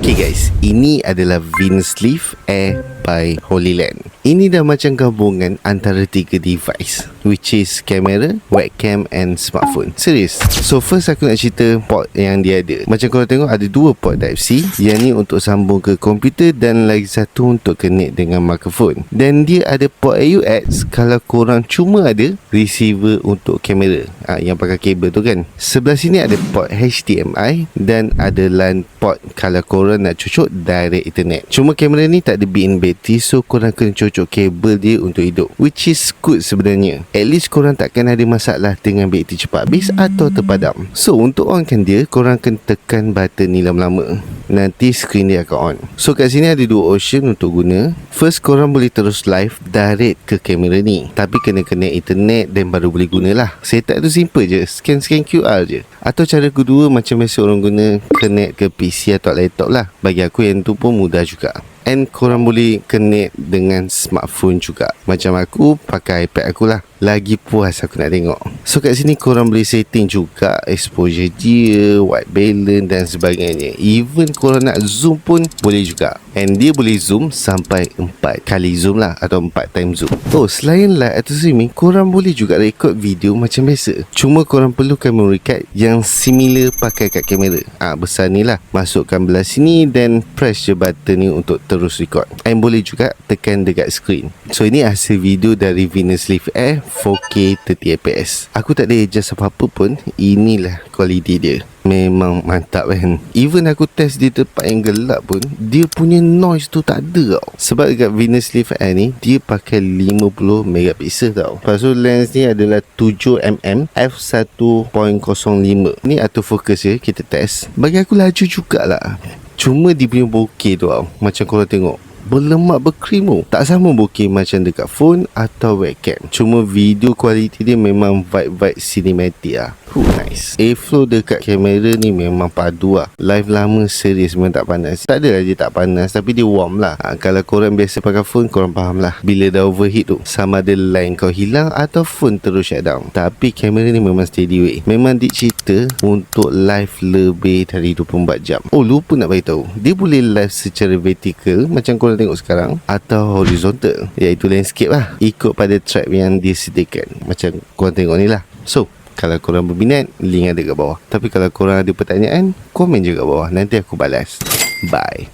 Okay guys, ini adalah Venus Leaf Air by Holyland. Ini dah macam gabungan antara 3 device, which is kamera, webcam and smartphone. Serius. So first aku nak cerita port yang dia ada. Macam korang tengok ada 2 port Type-C. Yang ni untuk sambung ke komputer dan lagi satu untuk connect dengan mikrofon. Dan dia ada port AUX kalau korang cuma ada receiver untuk kamera, yang pakai kabel tu kan. Sebelah sini ada port HDMI dan ada LAN port kalau korang nak cocok direct internet. Cuma kamera ni tak ada built-in battery, so korang kena cocok kabel dia untuk hidup, which is good sebenarnya. At least korang takkan ada masalah dengan bateri cepat habis atau terpadam. So untuk onkan dia, korang kena tekan button ni lama-lama, nanti screen dia akan on. So kat sini ada 2 option untuk guna. First, korang boleh terus live direct ke kamera ni, tapi kena connect internet dan baru boleh gunalah. Setup tu simple je, scan QR je. Atau cara kedua macam biasa orang guna, connect ke PC atau laptop lah. Bagi aku yang tu pun mudah juga. And korang boleh connect dengan smartphone juga. Macam aku pakai iPad aku lah. Lagi puas aku nak tengok. So kat sini korang boleh setting juga exposure dia, white balance dan sebagainya. Even korang nak zoom pun boleh juga. And dia boleh zoom sampai 4 kali zoom lah, atau 4 time zoom. Oh, selain live atau streaming, korang boleh juga record video macam biasa. Cuma korang perlukan memory card yang similar pakai kat kamera. Besar ni lah. Masukkan belah sini dan press je button ni untuk terus record. And boleh juga tekan dekat screen. So ini hasil video dari Venus Leaf Air 4K 30fps. Aku tak ada adjust apa-apa pun. Inilah kualiti dia. Memang mantap kan. Even aku test di tempat yang gelap pun, dia punya noise tu tak ada tau. Sebab dekat Venus Leaf Air ni, dia pakai 50 megapiksel tau. Lepas tu lens ni adalah 7mm f1.05. Ni autofocus je, kita test. Bagi aku laju jugalah. Cuma dia punya bokeh tu tau, macam korang tengok, berlemak berkrim tu. Tak sama bokeh macam dekat phone atau webcam. Cuma video kualiti dia memang vibe-vibe cinematic lah. Nice. Airflow dekat kamera ni memang padu lah. Live lama serius memang tak panas. Tak adalah dia tak panas, tapi dia warm lah. Kalau korang biasa pakai phone, korang faham lah. Bila dah overheat tu, sama ada line kau hilang atau phone terus shutdown. Tapi kamera ni memang steady way. Memang dicipta untuk live lebih dari 24 jam. Oh, lupa nak beritahu, dia boleh live secara vertical macam korang tengok sekarang, atau horizontal, iaitu landscape lah, ikut pada track yang disediakan. Macam korang tengok ni lah. So kalau korang berminat, link ada kat bawah. Tapi kalau korang ada pertanyaan, komen je kat bawah, nanti aku balas. Bye.